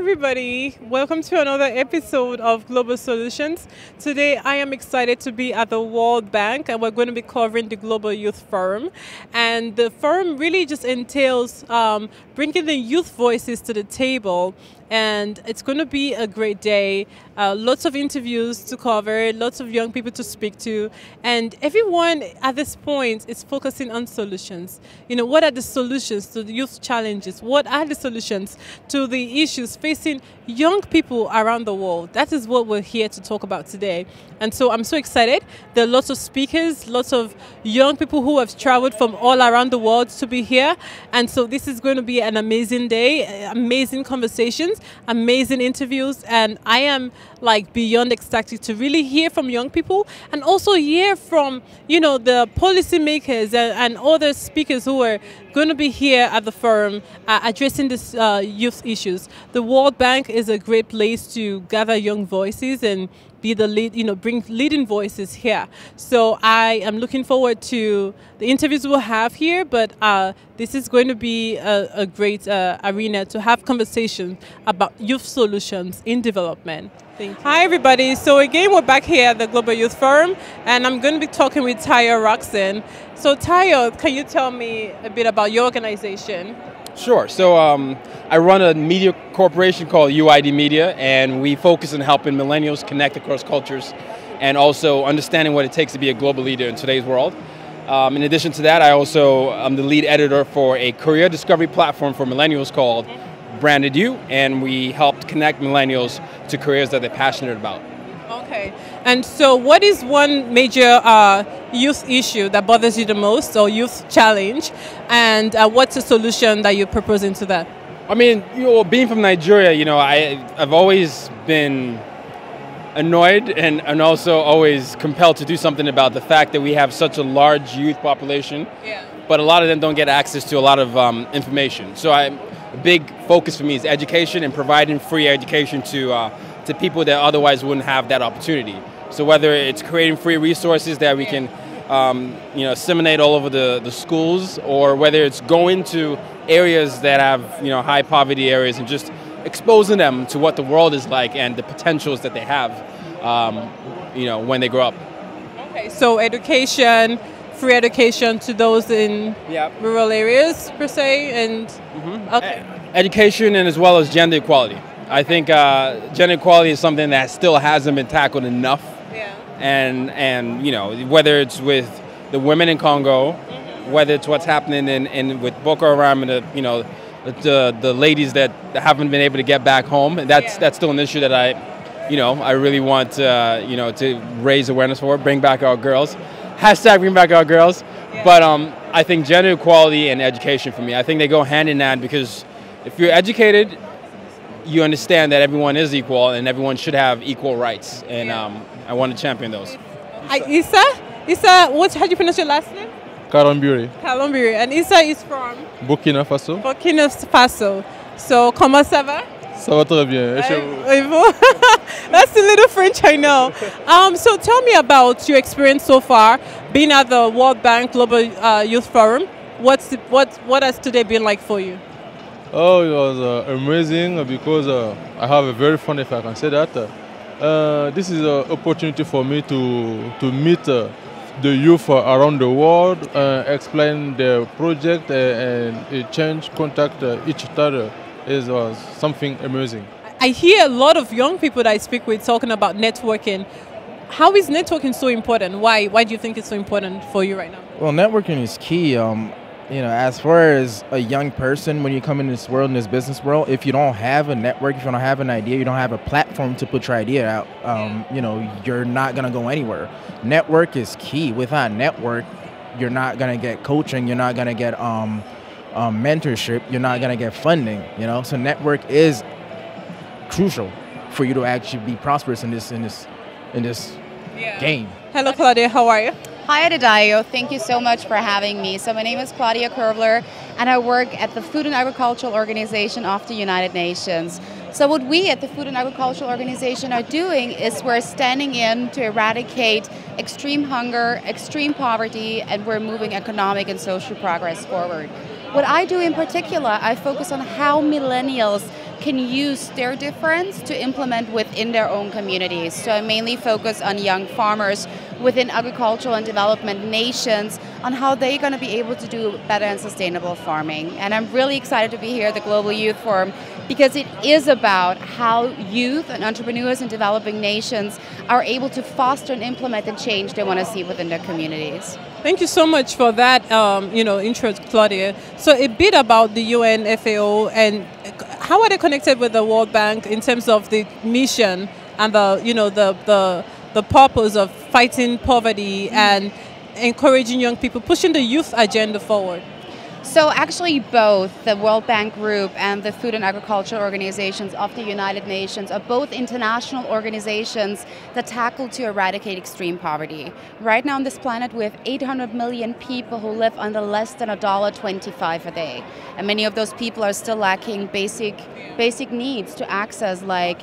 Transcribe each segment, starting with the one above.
everybody. Welcome to another episode of Global Solutions. Today, I am excited to be at the World Bank, and we're going to be covering the Global Youth Forum. And the forum really just entails bringing the youth voices to the table. And it's going to be a great day. Lots of interviews to cover, lots of young people to speak to. And everyone at this point is focusing on solutions. You know, what are the solutions to the youth challenges? What are the solutions to the issues facing young people around the world? That is what we're here to talk about today. And so I'm so excited. There are lots of speakers, lots of young people who have traveled from all around the world to be here. And so this is going to be an amazing day, amazing conversations, amazing interviews, and I am like beyond ecstatic to really hear from young people and also hear from, you know, the policymakers and other speakers who are going to be here at the forum addressing these youth issues. The World Bank is a great place to gather young voices and be the lead, you know, bring leading voices here. So I am looking forward to the interviews we'll have here, but this is going to be a great arena to have conversations about youth solutions in development. Thank you. Hi, everybody. So again, we're back here at the Global Youth Forum, and I'm going to be talking with Tayo Roxon. So Tayo, can you tell me a bit about your organization? Sure. So I run a media corporation called UID Media, and we focus on helping millennials connect across cultures and also understanding what it takes to be a global leader in today's world. In addition to that, I also am the lead editor for a career discovery platform for millennials called Branded You, and we help connect millennials to careers that they're passionate about. Okay. And so what is one major youth issue that bothers you the most, or youth challenge, and what's a solution that you're proposing to that? I mean, you know, being from Nigeria, you know, I've always been annoyed and also always compelled to do something about the fact that we have such a large youth population, but a lot of them don't get access to a lot of information. So a big focus for me is education and providing free education to people that otherwise wouldn't have that opportunity. So whether it's creating free resources that we can disseminate all over the schools, or whether it's going to areas that have, you know, high poverty areas and just exposing them to what the world is like and the potentials that they have, when they grow up. Okay, so education, free education to those in rural areas per se, and okay. Education, and as well as gender equality. I think gender equality is something that still hasn't been tackled enough. And you know, whether it's with the women in Congo, whether it's what's happening in with Boko Haram and the ladies that haven't been able to get back home, that's still an issue that I really want to raise awareness for, bring back our girls. Hashtag bring back our girls. But I think gender equality and education, for me, I think they go hand in hand, because if you're educated, you understand that everyone is equal and everyone should have equal rights, and I want to champion those. Issa, how do you pronounce your last name? Kalambiri. Kalambiri. And Issa is from? Burkina Faso. Burkina Faso. So, comment ça va? Ça va très bien. That's a little French, I know. So tell me about your experience so far, being at the World Bank Global Youth Forum. What has today been like for you? Oh, it was amazing, because I have a very fun, if I can say that. This is an opportunity for me to meet the youth around the world, explain their project, and change contact each other. It was something amazing. I hear a lot of young people that I speak with talking about networking. How is networking so important? Why do you think it's so important for you right now? Well, networking is key. As far as a young person, when you come in this world, in this business world, if you don't have a network, if you don't have an idea, you don't have a platform to put your idea out, you're not going to go anywhere. Network is key. Without network, you're not going to get coaching, you're not going to get mentorship, you're not going to get funding, So network is crucial for you to actually be prosperous in this game. Hello, Claudia. How are you? Hi, Adedayo. Thank you so much for having me. So my name is Claudia Curvler, and I work at the Food and Agricultural Organization of the United Nations. So what we at the Food and Agricultural Organization are doing is we're standing in to eradicate extreme hunger, extreme poverty, and we're moving economic and social progress forward. What I do in particular, I focus on how millennials can use their difference to implement within their own communities. So I mainly focus on young farmers within agricultural and development nations on how they're going to be able to do better and sustainable farming. And I'm really excited to be here at the Global Youth Forum because it is about how youth and entrepreneurs in developing nations are able to foster and implement the change they want to see within their communities. Thank you so much for that, intro, Claudia. So a bit about the UN FAO and how are they connected with the World Bank in terms of the mission and the purpose of fighting poverty and encouraging young people, pushing the youth agenda forward? So actually both the World Bank Group and the Food and Agriculture Organizations of the United Nations are both international organizations that tackle to eradicate extreme poverty. Right now on this planet we have 800 million people who live under less than $1.25 a day. And many of those people are still lacking basic needs to access like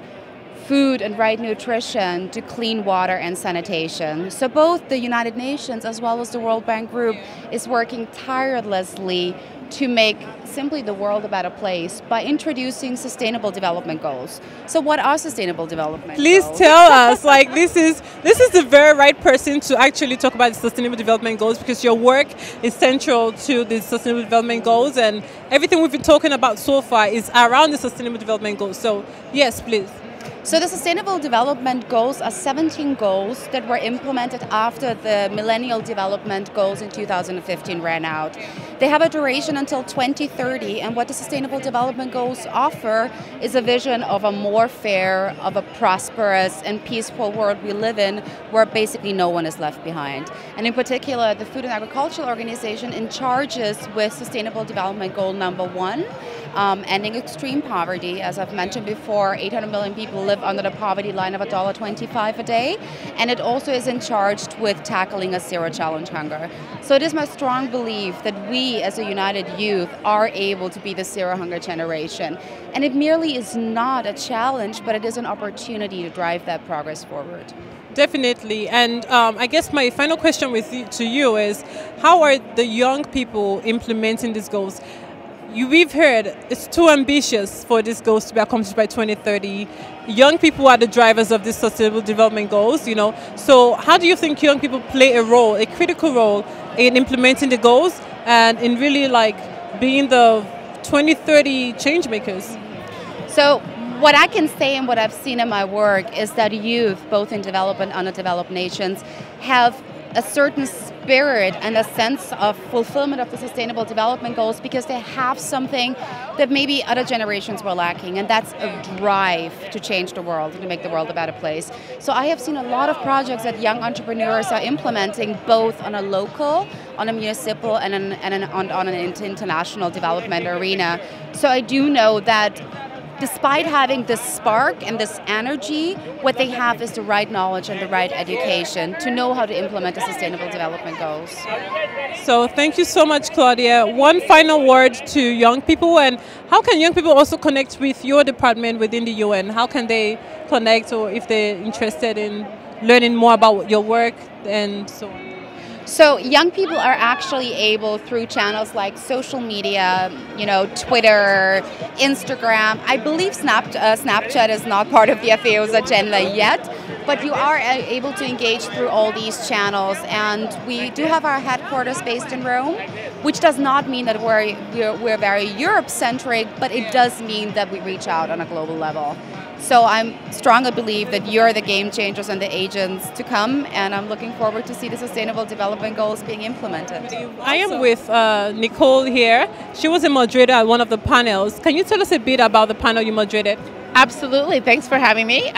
food and right nutrition, to clean water and sanitation. So both the United Nations as well as the World Bank Group is working tirelessly to make simply the world a better place by introducing sustainable development goals. So what are sustainable development Please goals? tell us, like this is the very right person to actually talk about the sustainable development goals because your work is central to the sustainable development goals and everything we've been talking about so far is around the sustainable development goals. So yes, please. So the Sustainable Development Goals are 17 goals that were implemented after the Millennial Development Goals in 2015 ran out. They have a duration until 2030, and what the Sustainable Development Goals offer is a vision of a more fair, of a prosperous and peaceful world we live in where basically no one is left behind. And in particular, the Food and Agricultural Organization in charges with Sustainable Development Goal number 1, ending extreme poverty. As I've mentioned before, 800 million people live under the poverty line of $1.25 a day, and it also is in charge with tackling a zero challenge hunger. So it is my strong belief that we as a united youth are able to be the zero hunger generation. And it merely is not a challenge, but it is an opportunity to drive that progress forward. Definitely, and I guess my final question to you is, how are the young people implementing these goals? We've heard it's too ambitious for these goals to be accomplished by 2030. Young people are the drivers of these sustainable development goals, So how do you think young people play a critical role in implementing the goals and in really being the 2030 change makers? So what I can say and what I've seen in my work is that youth, both in developed and underdeveloped nations, have a certain spirit and a sense of fulfillment of the Sustainable Development Goals because they have something that maybe other generations were lacking, and that's a drive to change the world and to make the world a better place. So I have seen a lot of projects that young entrepreneurs are implementing both on a local, on a municipal, and on an international development arena. So I do know that despite having this spark and this energy, what they have is the right knowledge and the right education to know how to implement the Sustainable Development Goals. So thank you so much, Claudia. One final word to young people, and how can young people also connect with your department within the UN? How can they connect, or if they're interested in learning more about your work and so on? So young people are actually able, through channels like social media, Twitter, Instagram. I believe Snapchat is not part of the FAO's agenda yet, but you are able to engage through all these channels. And we do have our headquarters based in Rome, which does not mean that we're very Europe-centric, but it does mean that we reach out on a global level. So I strongly believe that you're the game changers and the agents to come, and I'm looking forward to see the Sustainable Development Goals being implemented. I am with Nicole here. She was a moderator at one of the panels. Can you tell us a bit about the panel you moderated? Absolutely. Thanks for having me.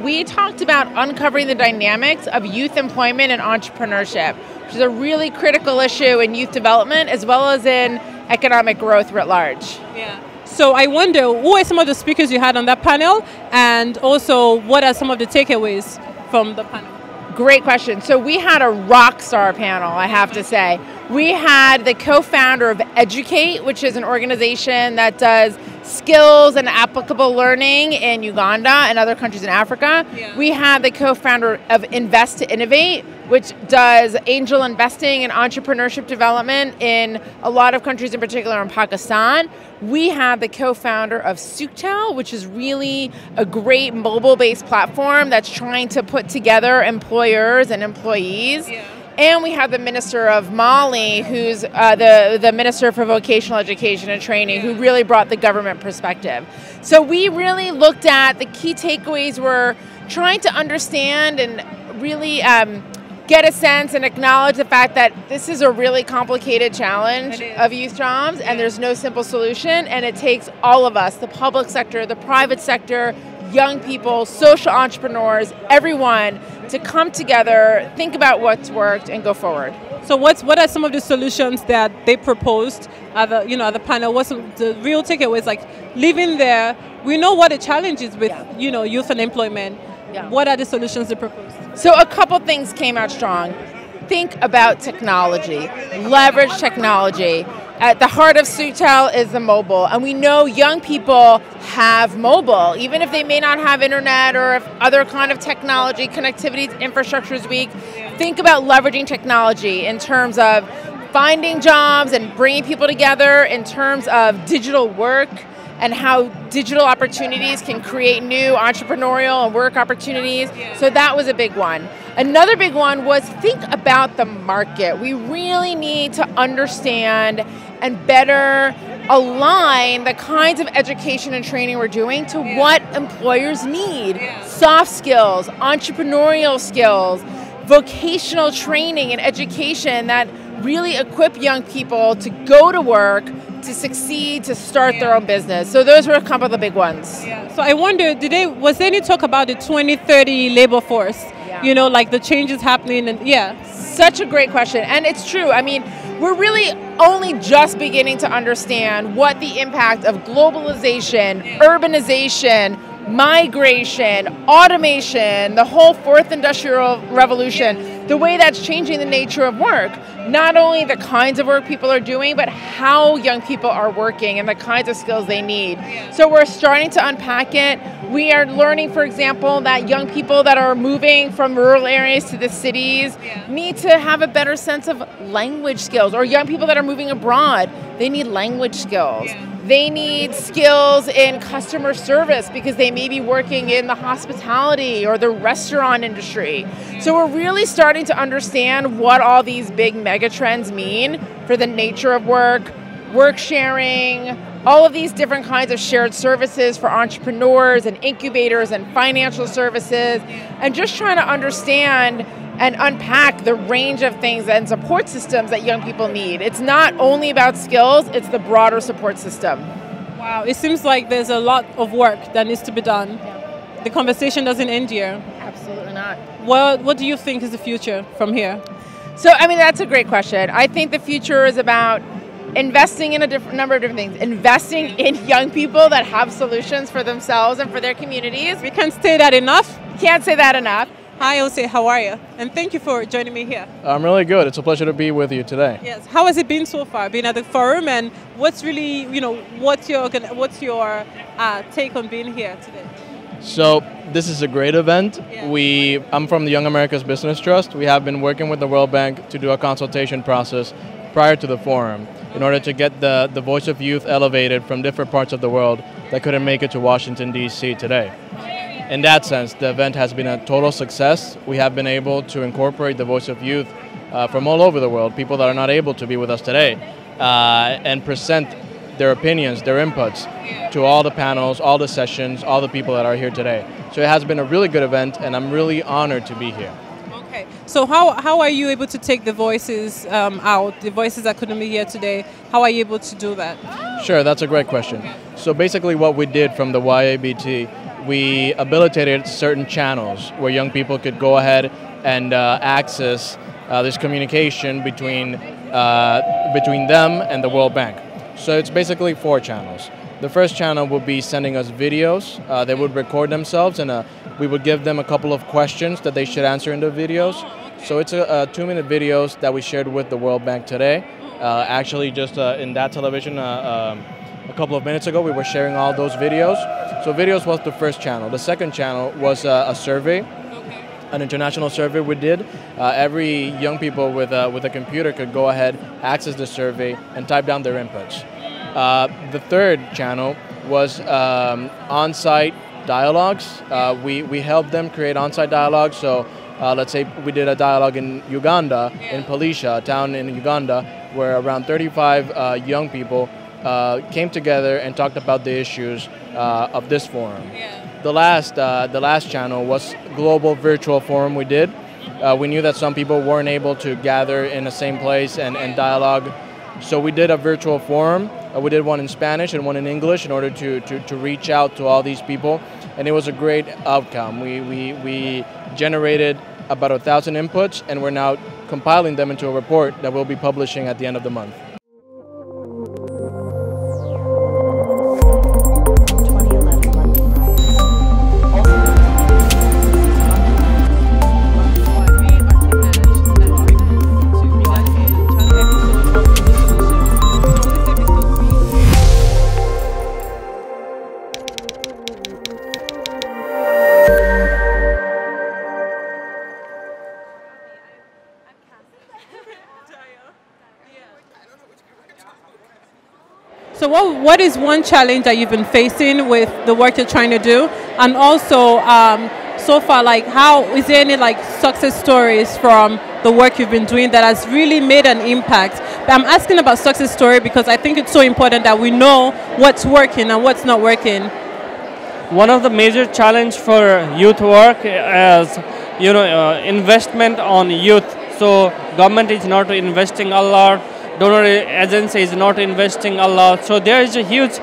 We talked about uncovering the dynamics of youth employment and entrepreneurship, which is a really critical issue in youth development as well as in economic growth writ large. Yeah. So I wonder, who are some of the speakers you had on that panel, and also what are some of the takeaways from the panel? Great question. So we had a rock star panel, I have to say. We had the co-founder of Educate, which is an organization that does skills and applicable learning in Uganda and other countries in Africa. Yeah. We have the co-founder of Invest to Innovate, which does angel investing and entrepreneurship development in a lot of countries, in particular in Pakistan. We have the co-founder of Suktel, which is really a great mobile-based platform that's trying to put together employers and employees. Yeah. And we have the Minister of Mali, who's the Minister for Vocational Education and Training, who really brought the government perspective. So we really looked at the key takeaways were trying to understand and really get a sense and acknowledge the fact that this is a really complicated challenge of youth jobs, and there's no simple solution, and it takes all of us, the public sector, the private sector, young people, social entrepreneurs, everyone, to come together, think about what's worked, and go forward. So what are some of the solutions that they proposed at the panel? What's the real takeaways? Like living there, we know what the challenge is with youth unemployment. Yeah. What are the solutions they proposed? So a couple things came out strong. Think about technology, leverage technology. At the heart of Suktel is the mobile, and we know young people have mobile, even if they may not have internet or if other kind of technology, connectivity, infrastructure is weak. Think about leveraging technology in terms of finding jobs and bringing people together, in terms of digital work and how digital opportunities can create new entrepreneurial and work opportunities. So that was a big one. Another big one was think about the market. We really need to understand and better align the kinds of education and training we're doing to what employers need. Soft skills, entrepreneurial skills, vocational training and education that really equip young people to go to work, to succeed, to start their own business. So those were a couple of the big ones. Yeah. So I wonder, was there any talk about the 2030 labor force? Yeah. Like the changes happening, and Such a great question, and it's true. I mean, we're really only just beginning to understand what the impact of globalization, urbanization, migration, automation, the whole fourth industrial revolution, the way that's changing the nature of work. Not only the kinds of work people are doing, but how young people are working and the kinds of skills they need. So we're starting to unpack it. We are learning, for example, that young people that are moving from rural areas to the cities need to have a better sense of language skills, or young people that are moving abroad, they need language skills. They need skills in customer service because they may be working in the hospitality or the restaurant industry. So we're really starting to understand what all these big mega trends mean for the nature of work, work sharing, all of these different kinds of shared services for entrepreneurs and incubators and financial services, and just trying to understand and unpack the range of things and support systems that young people need. It's not only about skills, it's the broader support system. Wow, it seems like there's a lot of work that needs to be done. The conversation doesn't end here. Absolutely not. What do you think is the future from here? So, I mean, that's a great question. I think the future is about investing in a number of different things. Investing in young people that have solutions for themselves and for their communities. We can't say that enough. Can't say that enough. Hi, Jose, how are you? And thank you for joining me here. I'm really good. It's a pleasure to be with you today. Yes. How has it been so far, being at the forum, and what's really, what's your take on being here today? So this is a great event. Yeah. I'm from the Young America's Business Trust. We have been working with the World Bank to do a consultation process prior to the forum in order to get the voice of youth elevated from different parts of the world that couldn't make it to Washington, D.C. today. In that sense, the event has been a total success. We have been able to incorporate the voice of youth from all over the world, people that are not able to be with us today, and present their opinions, their inputs to all the panels, all the sessions, all the people that are here today. So it has been a really good event, and I'm really honored to be here. Okay. So how are you able to take the voices out, the voices that couldn't be here today? How are you able to do that? Sure, that's a great question. So basically what we did from the YABT, we habilitated certain channels where young people could go ahead and access this communication between them and the World Bank. So it's basically 4 channels. The first channel would be sending us videos. They would record themselves, and we would give them a couple of questions that they should answer in the videos. So it's a 2-minute videos that we shared with the World Bank today. Actually, just in that television a couple of minutes ago. We were sharing all those videos. So videos was the first channel. The second channel was a survey, an international survey we did. Every young people with a computer could go ahead, access the survey, and type down their inputs. The third channel was on-site dialogues. We helped them create on-site dialogues. So let's say we did a dialogue in Uganda, in Palisha, a town in Uganda, where around 35 young people came together and talked about the issues of this forum. The last channel was global virtual forum we did. We knew that some people weren't able to gather in the same place and dialogue. So we did a virtual forum. We did one in Spanish and one in English in order to reach out to all these people. And it was a great outcome. We generated about 1,000 inputs, and we're now compiling them into a report that we'll be publishing at the end of the month. So what is one challenge that you've been facing with the work you're trying to do? And also, so far, like, how is there any like success stories from the work you've been doing that has really made an impact? But I'm asking about success story because I think it's so important that we know what's working and what's not working. One of the major challenge for youth work is, investment on youth. So government is not investing a lot. Donor agency is not investing a lot. So there is a huge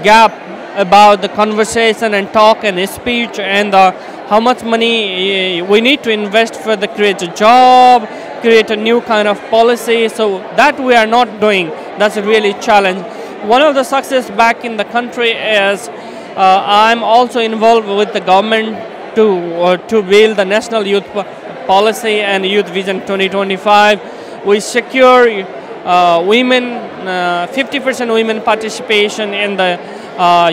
gap about the conversation and talk and speech and how much money we need to invest for the create a job, create a new kind of policy. So that we are not doing. That's a really challenge. One of the success back in the country is I'm also involved with the government to build the National Youth Policy and Youth Vision 2025. We secure women, 50% women participation in the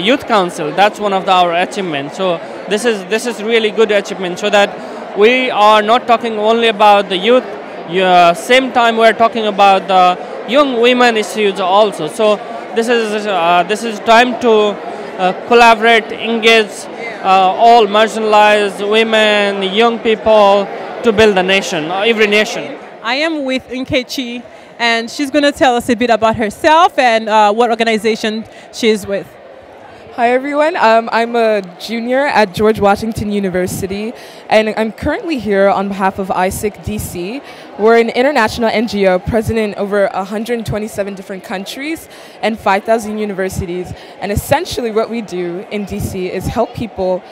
youth council. That's one of our achievements. So this is really good achievement. So that we are not talking only about the youth. Same time we're talking about the young women issues also. So this is time to collaborate, engage all marginalized women, young people to build a nation, every nation. I am with Nkechi, and she's going to tell us a bit about herself and what organization she's with. Hi everyone, I'm a junior at George Washington University, and I'm currently here on behalf of ISIC DC. We're an international NGO present in over 127 different countries and 5,000 universities, and essentially what we do in DC is help people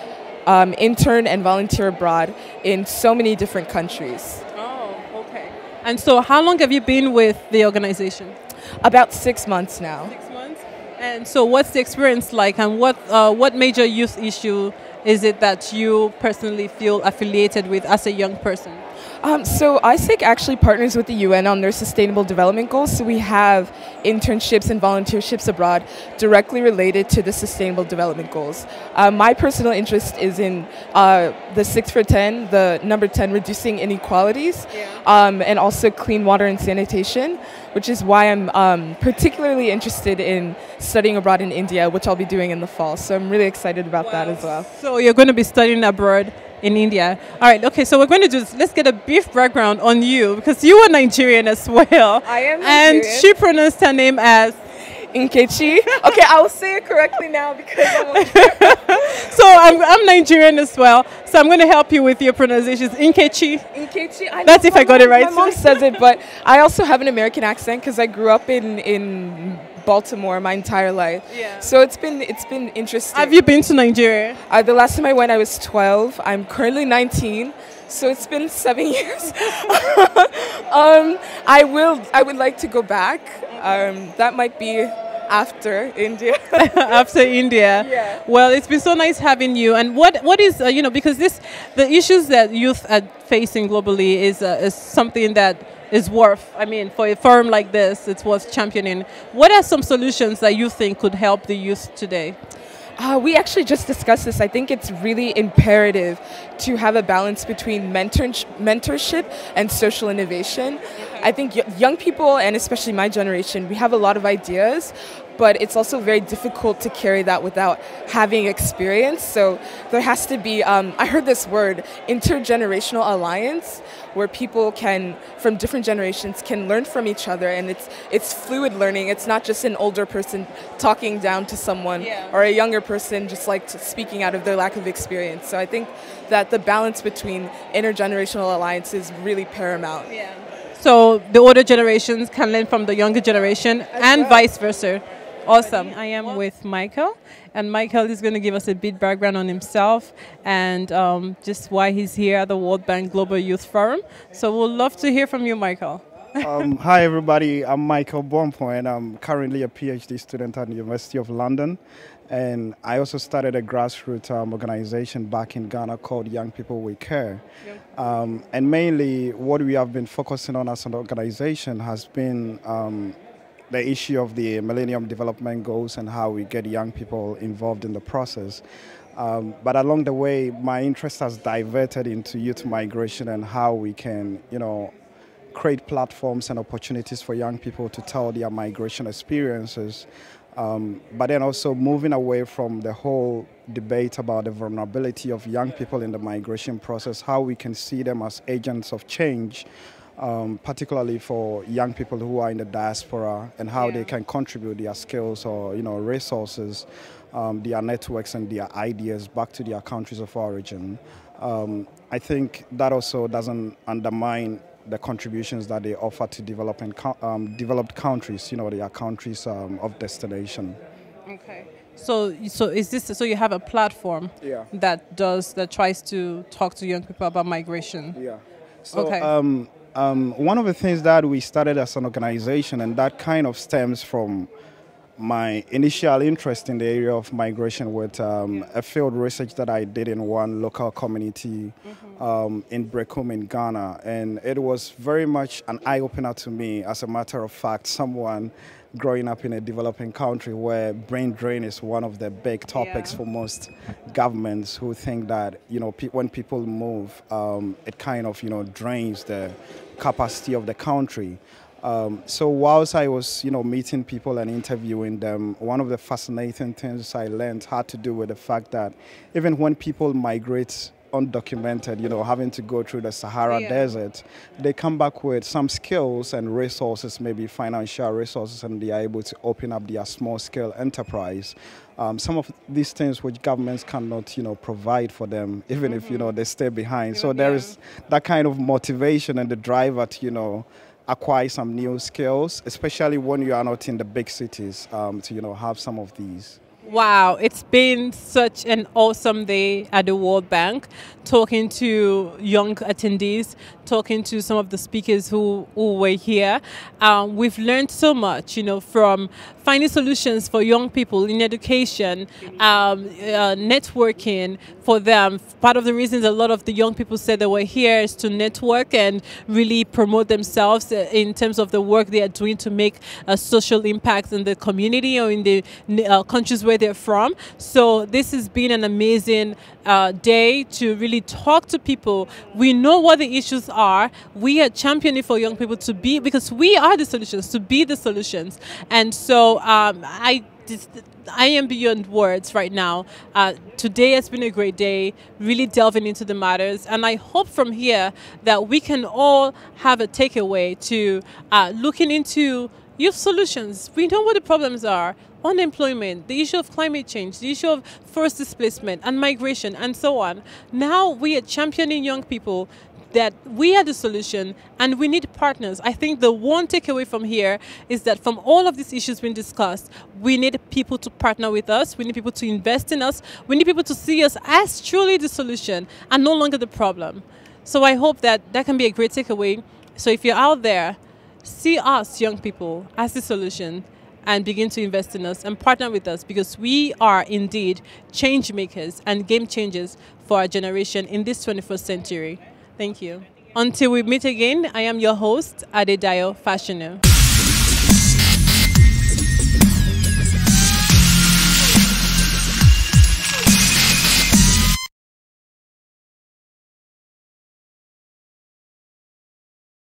intern and volunteer abroad in so many different countries. And so how long have you been with the organization? About 6 months now. 6 months? And so what's the experience like, and what major youth issue is it that you personally feel affiliated with as a young person? So ISIC actually partners with the UN on their Sustainable Development Goals. So we have internships and volunteerships abroad directly related to the Sustainable Development Goals. My personal interest is in the 6 for 10, the number 10, reducing inequalities, and also clean water and sanitation, which is why I'm particularly interested in studying abroad in India, which I'll be doing in the fall. So I'm really excited about that as well. So you're going to be studying abroad in India. All right, okay, so we're going to do this. Let's get a brief background on you, because you are Nigerian as well. I am Nigerian. And she pronounced her name as Nkechi. Okay, I will say it correctly now because So I'm Nigerian as well, so I'm going to help you with your pronunciations. Nkechi. Nkechi. I That's if I got it right. My mom says it, but I also have an American accent because I grew up in Baltimore my entire life. Yeah. So it's been interesting. Have you been to Nigeria? The last time I went, I was 12. I'm currently 19. So it's been 7 years. I would like to go back. That might be after India. After India. Yeah. Well, it's been so nice having you. And what is because the issues that youth are facing globally is something that is worth, I mean, for a firm like this, it's worth championing. What are some solutions that you think could help the youth today? We actually just discussed this. I think it's really imperative to have a balance between mentorship and social innovation. I think young people, and especially my generation, we have a lot of ideas, but it's also very difficult to carry that without having experience. So there has to be, I heard this word, intergenerational alliance, where people can, from different generations, can learn from each other, and it's fluid learning. It's not just an older person talking down to someone, or a younger person just like speaking out of their lack of experience. So I think that the balance between intergenerational alliance is really paramount. Yeah. So the older generations can learn from the younger generation and vice versa. Awesome. I am with Michael, and Michael is going to give us a bit background on himself and just why he's here at the World Bank Global Youth Forum. So we'll love to hear from you, Michael. Hi, everybody. I'm Michael Bompo, and I'm currently a PhD student at the University of London. And I also started a grassroots organization back in Ghana called Young People We Care. And mainly what we have been focusing on as an organization has been the issue of the Millennium Development Goals and how we get young people involved in the process. But along the way, my interest has diverted into youth migration and how we can, create platforms and opportunities for young people to tell their migration experiences. But then also moving away from the whole debate about the vulnerability of young people in the migration process, how we can see them as agents of change, particularly for young people who are in the diaspora, and how they can contribute their skills or resources, their networks and their ideas back to their countries of origin. I think that also doesn't undermine the contributions that they offer to developed countries, their countries of destination. Okay. So you have a platform that tries to talk to young people about migration. Yeah. So, one of the things that we started as an organization, and that kind of stems from my initial interest in the area of migration with a field research that I did in one local community in Brekum in Ghana. And it was very much an eye-opener to me, as a matter of fact, someone growing up in a developing country where brain drain is one of the big topics for most governments, who think that, when people move, it kind of, drains the capacity of the country. So whilst I was, meeting people and interviewing them, one of the fascinating things I learned had to do with the fact that even when people migrate undocumented, having to go through the Sahara Desert, they come back with some skills and resources, maybe financial resources, and they are able to open up their small-scale enterprise. Some of these things which governments cannot, provide for them, even if, they stay behind. So there is that kind of motivation and the driver to, acquire some new skills, especially when you are not in the big cities, to have some of these. Wow, it's been such an awesome day at the World Bank, talking to young attendees, talking to some of the speakers who were here. We've learned so much, from finding solutions for young people in education, networking for them. Part of the reasons a lot of the young people said they were here is to network and really promote themselves in terms of the work they are doing to make a social impact in the community or in the countries where they're from. So this has been an amazing day to really talk to people. We know what the issues are. We are championing for young people to be, because we are the solutions, to be the solutions. And so I am beyond words right now. Today has been a great day, really delving into the matters. And I hope from here that we can all have a takeaway to looking into youth solutions. We know what the problems are. Unemployment, the issue of climate change, the issue of forced displacement and migration and so on. Now we are championing young people that we are the solution and we need partners. I think the one takeaway from here is that from all of these issues being discussed, we need people to partner with us, we need people to invest in us, we need people to see us as truly the solution and no longer the problem. So I hope that can be a great takeaway. So if you're out there, see us young people as the solution and begin to invest in us and partner with us, because we are indeed change makers and game changers for our generation in this 21st century. Thank you. Until we meet again, I am your host, Adedayo Fashinu.